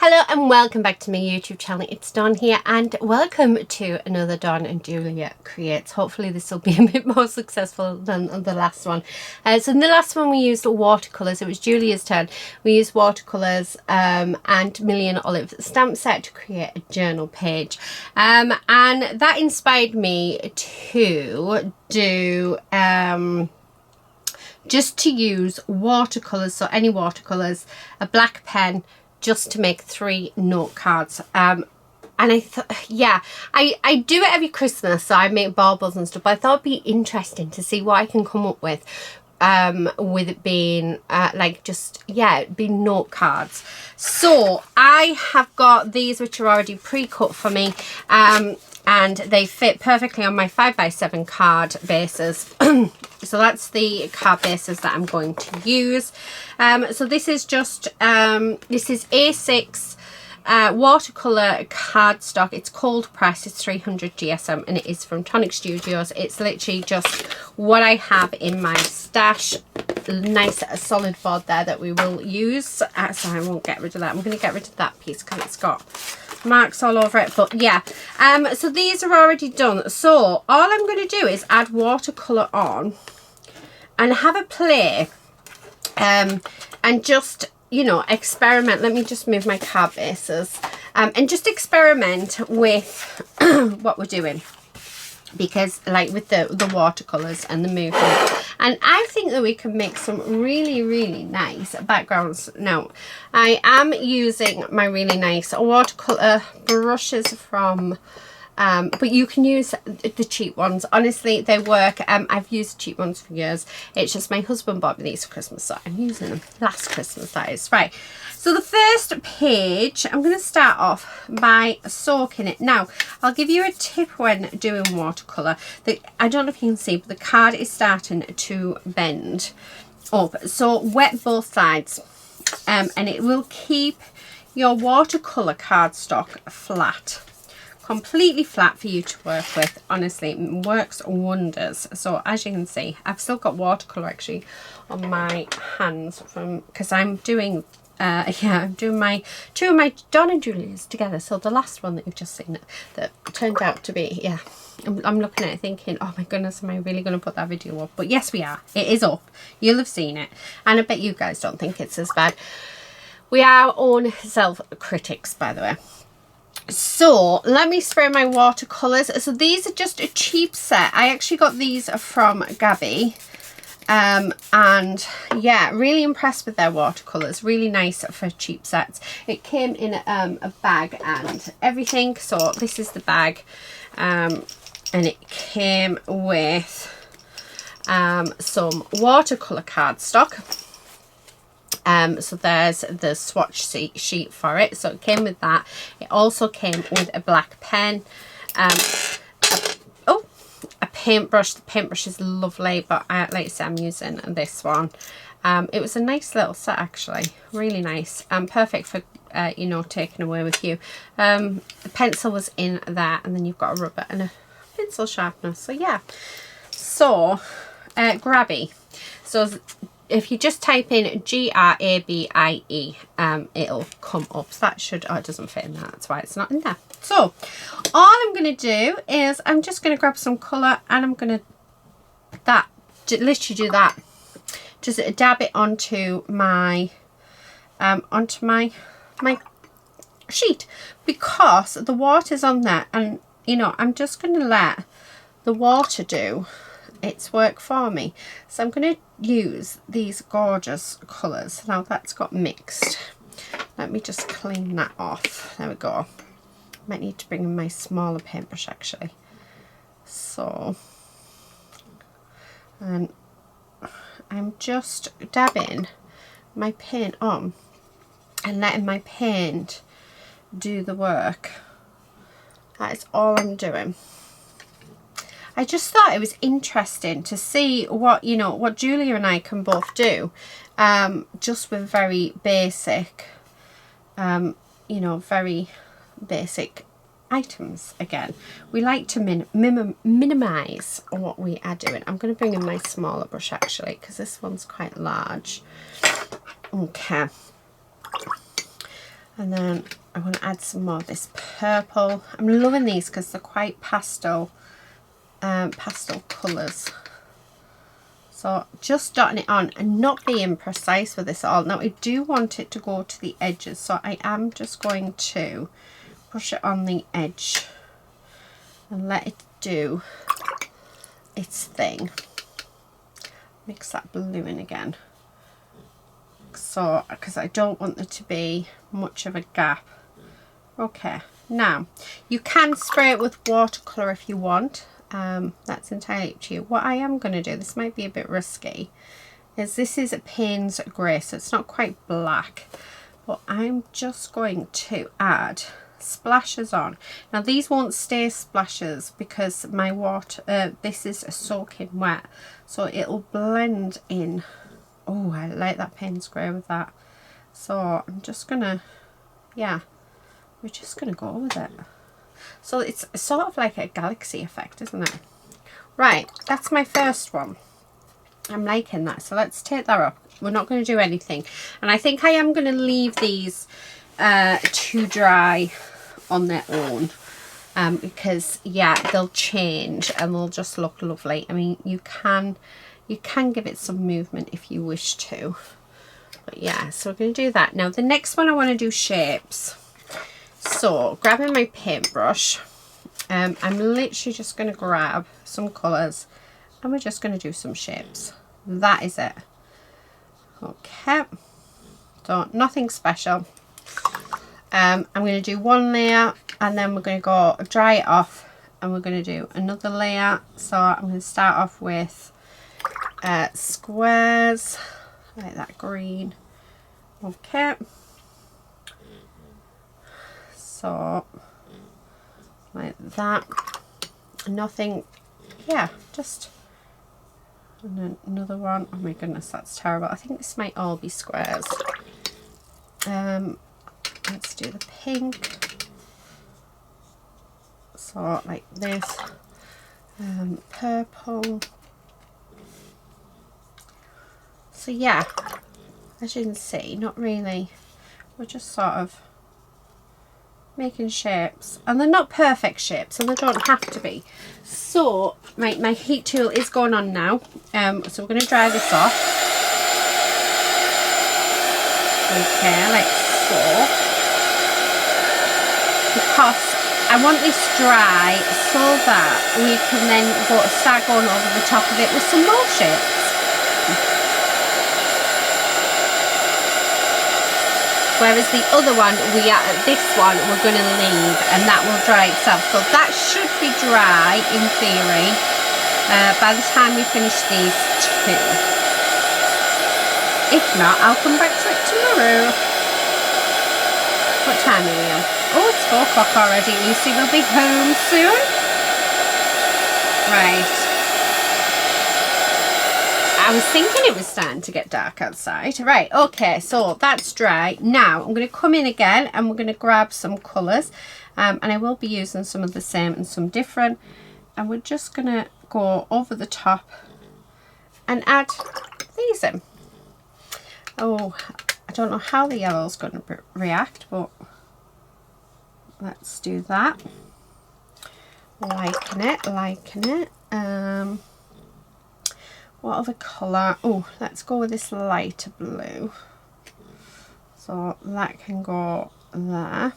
Hello and welcome back to my YouTube channel. It's Dawn here and welcome to another Dawn and Julia Creates. Hopefully this will be a bit more successful than the last one. So in the last one we used watercolours. It was Julia's turn. We used watercolours and Million Olive stamp set to create a journal page. And that inspired me to do just to use watercolours, so any watercolours, a black pen, just to make 3 note cards. And I thought, yeah, I do it every Christmas, so I make baubles and stuff, but I thought it'd be interesting to see what I can come up with it being like just, yeah, it'd be note cards. So I have got these which are already pre-cut for me, and they fit perfectly on my 5x7 card bases. So that's the card bases that I'm going to use. So this is just this is A6 watercolor cardstock. It's cold pressed. It's 300 GSM and it is from Tonic Studios. It's literally just what I have in my stash. Nice solid board there that we will use. So I won't get rid of that. I'm going to get rid of that piece because it's got marks all over it, but yeah. So these are already done, so all I'm going to do is add watercolor on and have a play, and just, you know, experiment. Let me just move my card bases, and just experiment with what we're doing, because like with the watercolors and the movement, and I think that we can make some really nice backgrounds. Now I am using my really nice watercolor brushes from but you can use the cheap ones. Honestly, they work. I've used cheap ones for years. It's just my husband bought me these for Christmas, so I'm using them. Last Christmas, that is. Right, so the first page, I'm going to start off by soaking it. Now, I'll give you a tip when doing watercolour. I don't know if you can see, but the card is starting to bend up. So wet both sides, and it will keep your watercolour cardstock flat. Completely flat for you to work with. Honestly, it works wonders. So as you can see, I've still got watercolor actually on my hands from, because I'm doing I'm doing my 2 of my Dawn and Julia's together. So the last one that you've just seen that turned out to be, yeah, I'm looking at it thinking, oh my goodness, am I really going to put that video up? But yes, we are. It is up. You'll have seen it, and I bet you guys don't think it's as bad. We are our own self-critics, by the way. So let me spray my watercolors. So these are just a cheap set. I actually got these from Gabby, and yeah, really impressed with their watercolors. Really nice for cheap sets. It came in a bag and everything. So this is the bag, and it came with some watercolor cardstock. So there's the swatch sheet for it. So it came with that. It also came with a black pen, a paintbrush. The paintbrush is lovely, but like I said, I'm using this one. It was a nice little set actually, really nice, perfect for you know, taking away with you. The pencil was in there, and then you've got a rubber and a pencil sharpener. So yeah, so Grabby. So if you just type in Grabie, it'll come up. So that should, oh, it doesn't fit in there, that's why it's not in there. So all I'm going to do is I'm just going to grab some colour, and I'm going to literally do that. Just dab it onto my my sheet, because the water's on there, and you know, I'm just going to let the water do its work for me. So I'm going to use these gorgeous colours. Now that's got mixed. Let me just clean that off. There we go. Might need to bring in my smaller paintbrush actually. So, and I'm just dabbing my paint on and letting my paint do the work. That is all I'm doing. I just thought it was interesting to see what, you know, what Julia and I can both do, just with very basic, you know, very basic items. Again, we like to minimize what we are doing. I'm going to bring in my smaller brush actually, because this one's quite large. Okay. And then I want to add some more of this purple. I'm loving these because they're quite pastel colours. So just dotting it on and not being precise with this at all. Now I do want it to go to the edges, so I am just going to push it on the edge and let it do its thing. Mix that blue in again. So, because I don't want there to be much of a gap. Okay, now you can spray it with watercolour if you want. That's entirely up to you. What I am going to do, this might be a bit risky, is this is a Payne's Grey, so it's not quite black, but I'm just going to add splashes on. Now these won't stay splashes because my water, this is a soaking wet, so it'll blend in. Oh, I like that Payne's Grey with that. So I'm just gonna, yeah, we're just gonna go with it. So it's sort of like a galaxy effect, isn't it? Right, that's my first one. I'm liking that. So let's take that up. We're not going to do anything. And I think I am going to leave these to dry on their own. Because, yeah, they'll change and they'll just look lovely. I mean, you can give it some movement if you wish to. But, yeah, so we're going to do that. Now, the next one I want to do shapes. So, grabbing my paintbrush, I'm literally just going to grab some colours and we're just going to do some shapes. That is it. Okay, so nothing special. I'm going to do one layer and then we're going to go dry it off and we're going to do another layer. So I'm going to start off with squares, like that green. Okay. So, like that. Nothing, yeah, just and then another one. Oh my goodness, that's terrible. I think this might all be squares. Let's do the pink. So, like this. Purple. So, yeah, as you can see, not really. We're just sort of making shapes, and they're not perfect shapes and they don't have to be. So my heat tool is going on now, so we're going to dry this off. Okay, like so, because I want this dry so that we can then start going over the top of it with some more shapes. Whereas the other one, this one we're going to leave and that will dry itself. So that should be dry in theory by the time we finish these two. If not, I'll come back to it tomorrow. What time are we on? Oh, it's 4 o'clock already. Lucy will be home soon. Right. I was thinking it was starting to get dark outside. Right, okay, so that's dry. Now I'm going to come in again and we're going to grab some colours. And I will be using some of the same and some different. And we're just going to go over the top and add these in. Oh, I don't know how the yellow's going to react, but let's do that. Liking it, liking it. What other colour? Oh, let's go with this lighter blue. So that can go there.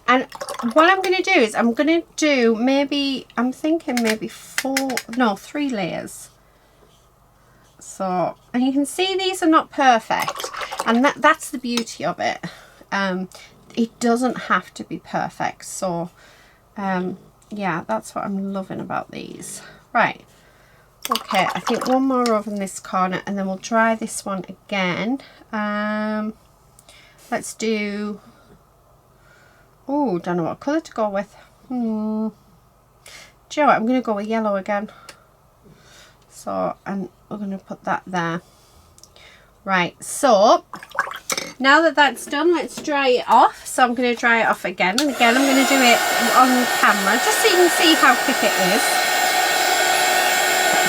And what I'm going to do is I'm going to do maybe, I'm thinking maybe 3 layers. So, and you can see these are not perfect. And that's the beauty of it. It doesn't have to be perfect. So, yeah, that's what I'm loving about these. Right. Okay, I think one more over in this corner and then we'll dry this one again. Let's do, oh, don't know what colour to go with. Do you know what? I'm going to go with yellow again. So, and we're going to put that there. Right, so now that that's done, let's dry it off. So I'm going to dry it off again. And again, I'm going to do it on camera just so you can see how quick it is.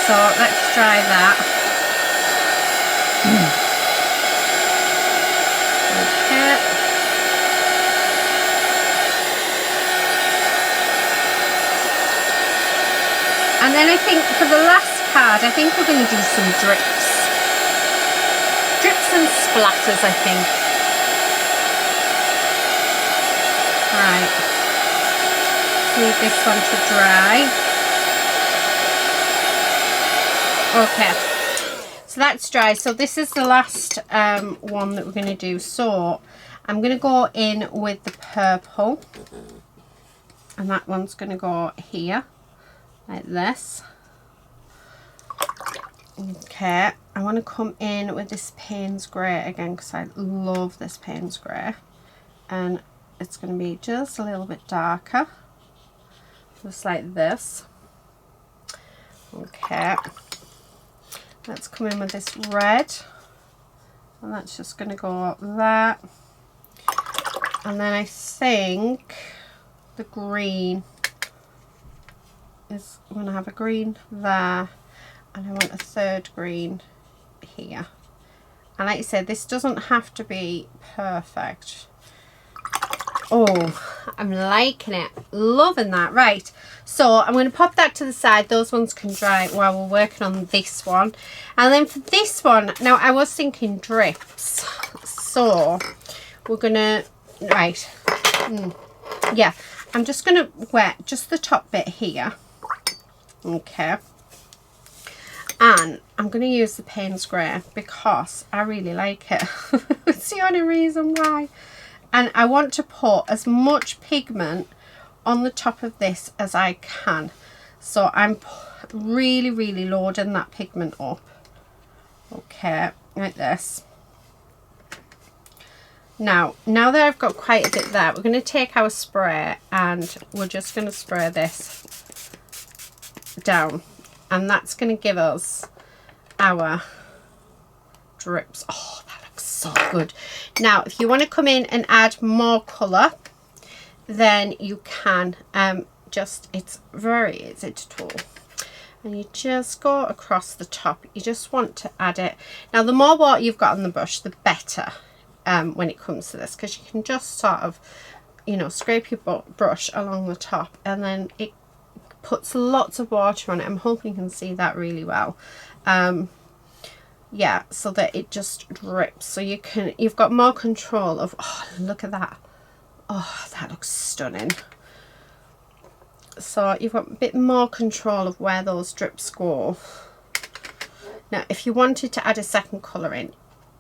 So let's try that. Okay. And then I think for the last card, I think we're going to do some drips. Drips and splatters, I think. Right. Leave this one to dry. Okay. So that's dry. So this is the last one that we're going to do. So I'm going to go in with the purple. And that one's going to go here. Like this. Okay, I want to come in with this Payne's Grey again because I love this Payne's Grey, and it's going to be just a little bit darker, just like this. Okay, let's come in with this red, and that's just going to go there, and then I think the green is going to have a green there. And I want a third green here. And like I said, this doesn't have to be perfect. Oh, I'm liking it. Loving that. Right. So I'm going to pop that to the side. Those ones can dry while we're working on this one. And then for this one, now I was thinking drips. So we're going to, right. Yeah, I'm just going to wet just the top bit here. Okay. And I'm going to use the Payne's Grey because I really like it. It's the only reason why. And I want to put as much pigment on the top of this as I can. So I'm really, really loading that pigment up. Okay, like this. Now that I've got quite a bit there, we're going to take our spray and we're just going to spray this down. And that's going to give us our drips. Oh, that looks so good. Now, if you want to come in and add more colour, then you can. It's very easy to do. And you just go across the top. You just want to add it. Now, the more water you've got on the brush, the better when it comes to this. Because you can just sort of, you know, scrape your brush along the top. And then it puts lots of water on it. I'm hoping you can see that really well. Yeah, so that it just drips. So you've got more control of, oh, look at that. Oh, that looks stunning. So you've got a bit more control of where those drips go. Now, if you wanted to add a second colour in,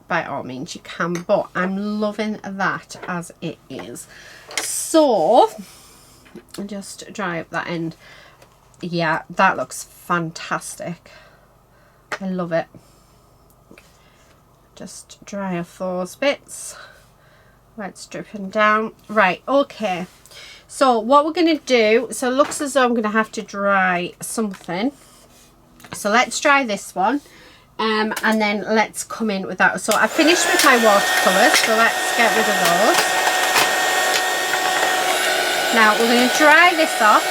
by all means you can, but I'm loving that as it is. So, just dry up that end. Yeah, that looks fantastic. I love it. Just dry off those bits. Right, it's dripping down. Right, okay. So what we're going to do, so it looks as though I'm going to have to dry something. So let's dry this one. And then let's come in with that. So I finished with my watercolours, so let's get rid of those. Now we're going to dry this off.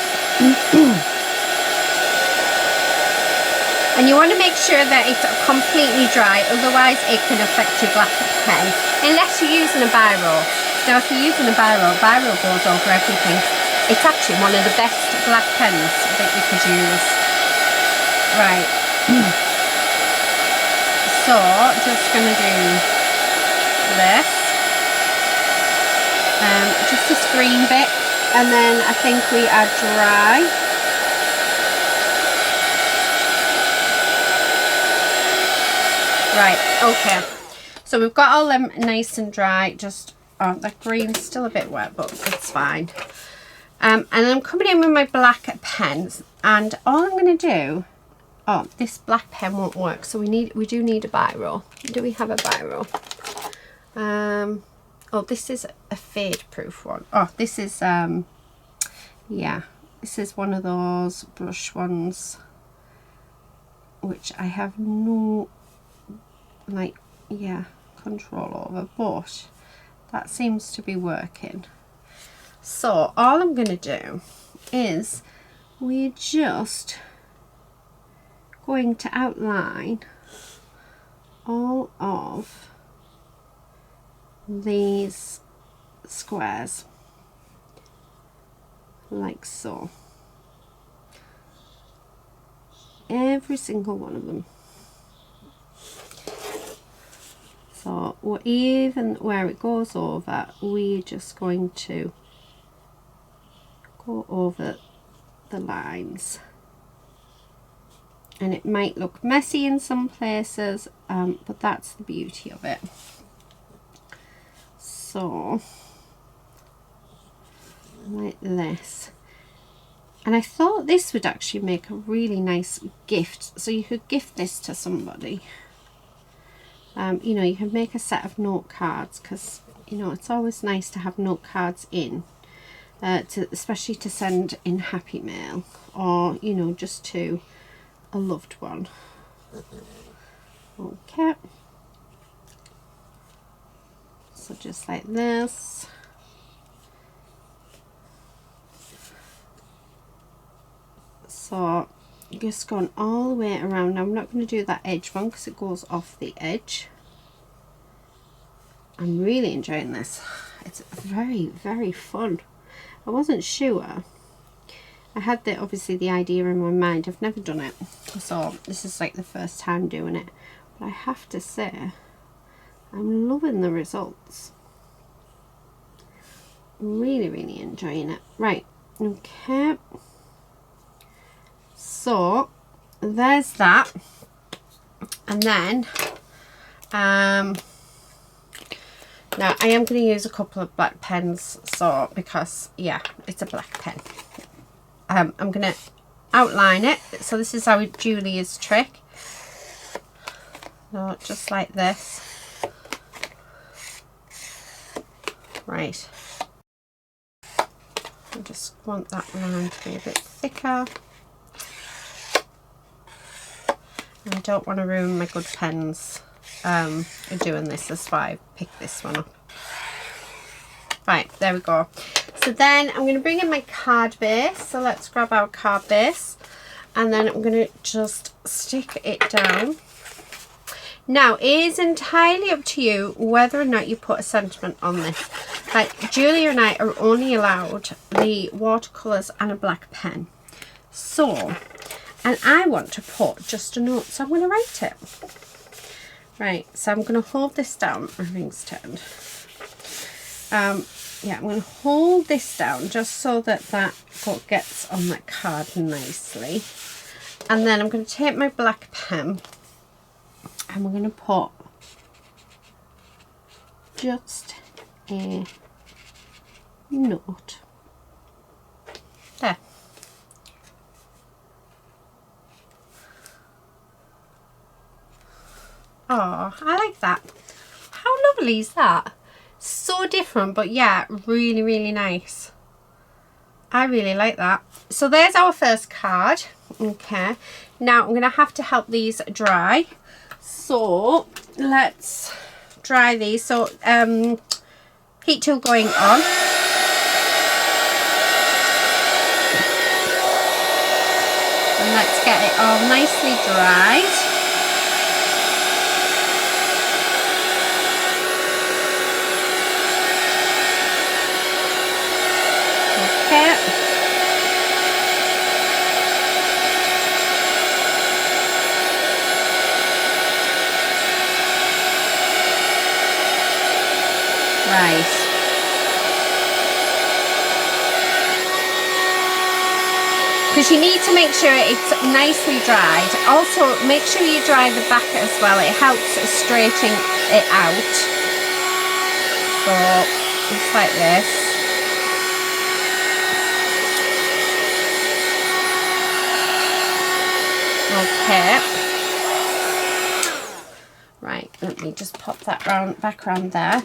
And you want to make sure that it's completely dry, otherwise it can affect your black pen, unless you're using a biro. Now if you're using a biro goes over everything. It's actually one of the best black pens that you could use. Right. So, just going to do this. Just this green bit, and then I think we are dry. Right, okay, so we've got all them nice and dry. Just, oh, that green's still a bit wet, but it's fine. And I'm coming in with my black pens, and all I'm going to do, oh, this black pen won't work, so we do need a biro. Do we have a biro? Oh, this is a fade proof one. Oh, this is yeah, this is one of those brush ones which I have no, like, yeah, control over, but that seems to be working. So all I'm going to do is we're just going to outline all of these squares like so. every single one of them. So even where it goes over, we're just going to go over the lines. And it might look messy in some places, but that's the beauty of it. So, like this. And I thought this would actually make a really nice gift. So you could gift this to somebody. You know, you can make a set of note cards, because, you know, it's always nice to have note cards in. Especially to send in happy mail, or, you know, just to a loved one. Okay, so just like this. So just going all the way around. Now I'm not going to do that edge one because it goes off the edge. I'm really enjoying this. It's very, very fun. I wasn't sure. I had obviously the idea in my mind. I've never done it, so this is like the first time doing it. But I have to say, I'm loving the results. Really, really enjoying it. Right, okay. So there's that, and then now I am going to use a couple of black pens. So because yeah, it's a black pen. I'm going to outline it. So this is our Julia's trick. So just like this. Right. I just want that line to be a bit thicker. And I don't want to ruin my good pens doing this. That's why I picked this one up. Right, there we go. So then I'm going to bring in my card base. So let's grab our card base, and then I'm going to just stick it down. Now it is entirely up to you whether or not you put a sentiment on this. Like Julia and I are only allowed the watercolours and a black pen. So, and I want to put just a note, so I'm going to write it. Right, so I'm going to hold this down. My ring's turned. Yeah, I'm going to hold this down just so that that gets on that card nicely. And then I'm going to take my black pen and we're going to put just a note there. Oh, I like that. How lovely is that? So different, but yeah, really, really nice. I really like that. So there's our first card. Okay, now I'm gonna have to help these dry. So let's dry these. So heat tool going on. And let's get it all nicely dried. Okay. Right. Because you need to make sure it's nicely dried. Also, make sure you dry the back as well. It helps straighten it out. So, just like this. Okay. Right, let me just pop that back around there.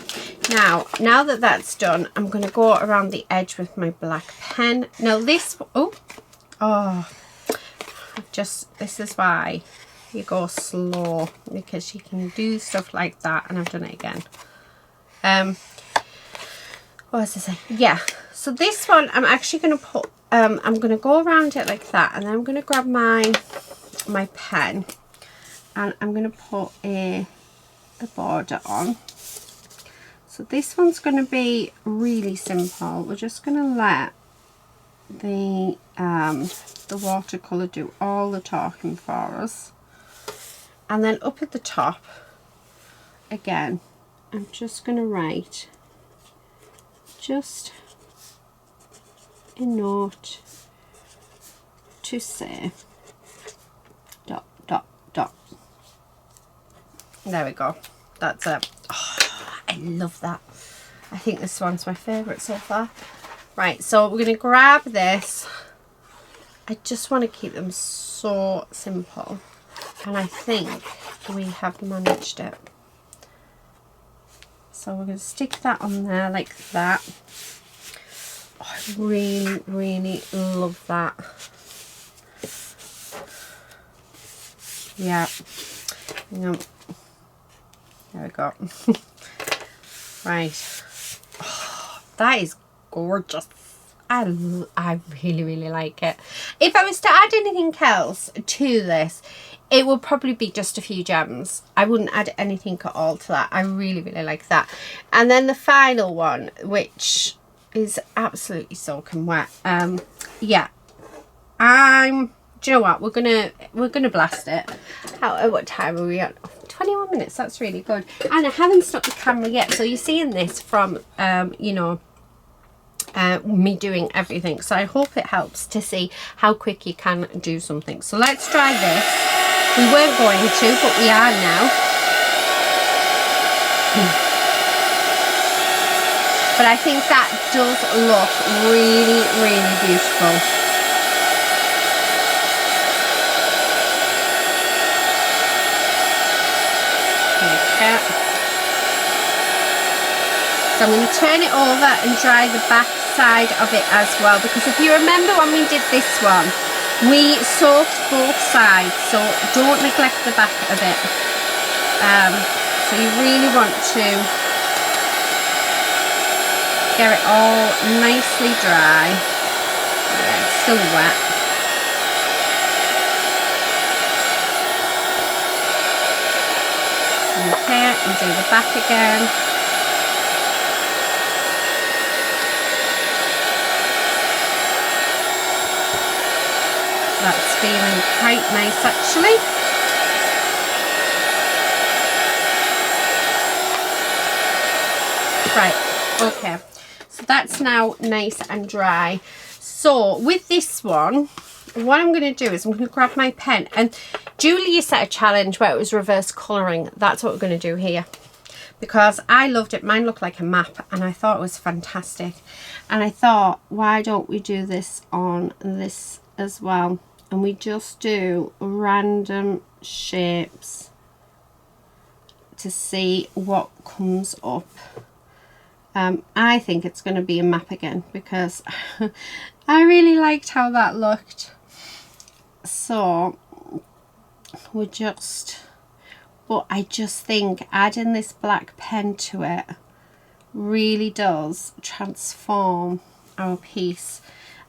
Now that that's done, I'm going to go around the edge with my black pen. Now this, this is why you go slow, because you can do stuff like that, and I've done it again. What was I saying? Yeah, so this one I'm actually going to put, I'm going to go around it like that, and then I'm going to grab my pen, and I'm going to put a border on. So this one's going to be really simple. We're just going to let the watercolour do all the talking for us. And then up at the top, again, I'm just going to write just a note to say dot dot dot. There we go. That's it. Oh, I love that. I think this one's my favourite so far. Right, so we're going to grab this. I just want to keep them so simple. And I think we have managed it. So we're going to stick that on there like that. Oh, I really, really love that. Yeah. There we go. Right. Oh, that is gorgeous. I really, really like it. If I was to add anything else to this, it would probably be just a few gems. I wouldn't add anything at all to that. I really, really like that. And then the final one, which is absolutely soaking wet. Yeah. Do you know what? We're gonna blast it. What time are we at? 21 minutes. That's really good. And I haven't stopped the camera yet, so you're seeing this from you know, me doing everything. So I hope it helps to see how quick you can do something. So let's try this. We weren't going to, but we are now. But I think that does look really, really beautiful. Okay. So I'm going to turn it over and dry the back side of it as well, because if you remember when we did this one, we soaked both sides, so don't neglect the back of it. So you really want to get it all nicely dry. Yeah, it's still wet. Okay, and do the back again. That's feeling quite nice actually. Right, okay. So that's now nice and dry. So with this one, what I'm going to do is I'm going to grab my pen, and Julia set a challenge where it was reverse colouring. That's what we're going to do here, because I loved it. Mine looked like a map and I thought it was fantastic. And I thought, why don't we do this on this as well? And we just do random shapes to see what comes up. I think it's going to be a map again, because I really liked how that looked. So we're just, but I just think adding this black pen to it really does transform our piece.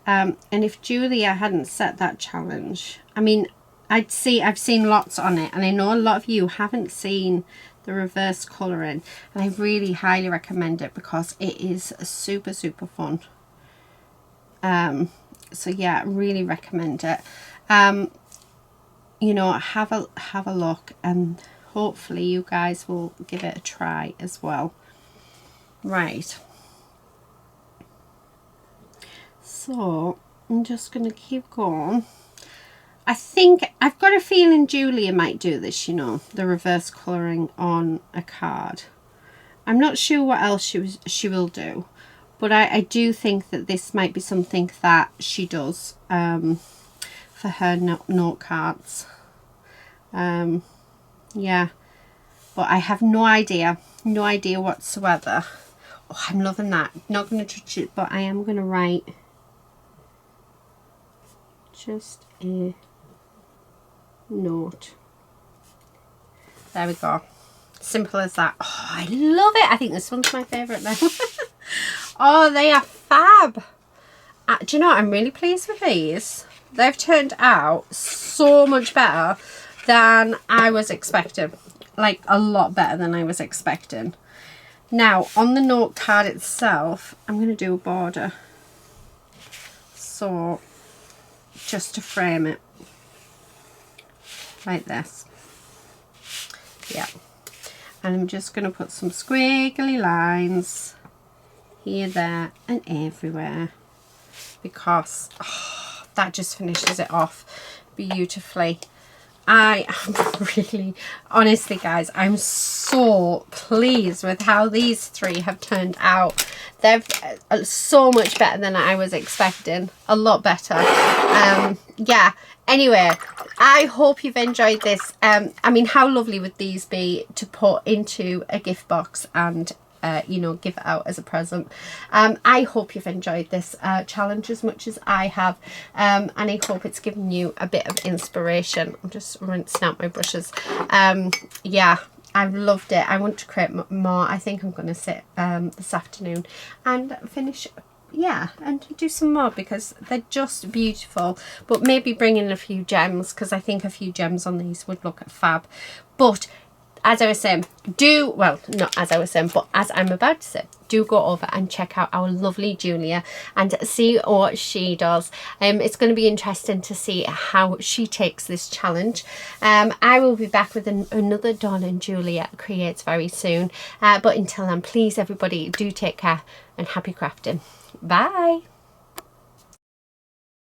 And if Julia hadn't set that challenge, I mean, I've seen lots on it, and I know a lot of you haven't seen the reverse colouring, and I really highly recommend it because it is super, super fun. So yeah, really recommend it. You know, have a look, and hopefully you guys will give it a try as well. Right. So I'm just going to keep going. I think I've got a feeling Julia might do this, you know, the reverse colouring on a card. I'm not sure what else she will do, but I do think that this might be something that she does for her note cards. Yeah, but I have no idea whatsoever. Oh, I'm loving that. Not going to touch it, but I am going to write just a note. There we go. Simple as that. Oh, I love it. I think this one's my favourite now. Oh, they are fab. Do you know what? I'm really pleased with these. They've turned out so much better than I was expecting. Like, a lot better than I was expecting. Now, on the note card itself, I'm going to do a border. So just to frame it like this. Yeah. And I'm just going to put some squiggly lines here, there and everywhere, because that just finishes it off beautifully. I am really, honestly guys, I'm so pleased with how these three have turned out. They're so much better than I was expecting. A lot better. Yeah, anyway, I hope you've enjoyed this. I mean, how lovely would these be to put into a gift box and you know, give it out as a present. I hope you've enjoyed this challenge as much as I have, and I hope it's given you a bit of inspiration. I'm just rinsing out my brushes. Yeah, I've loved it. I want to create more. I think I'm going to sit this afternoon and finish, yeah, and do some more, because they're just beautiful. But maybe bring in a few gems, because I think a few gems on these would look fab. But as I was saying, well, not as I was saying, but as I'm about to say, do go over and check out our lovely Julia and see what she does. It's going to be interesting to see how she takes this challenge. I will be back with another Dawn and Julia Creates very soon. But until then, please everybody, do take care and happy crafting. Bye.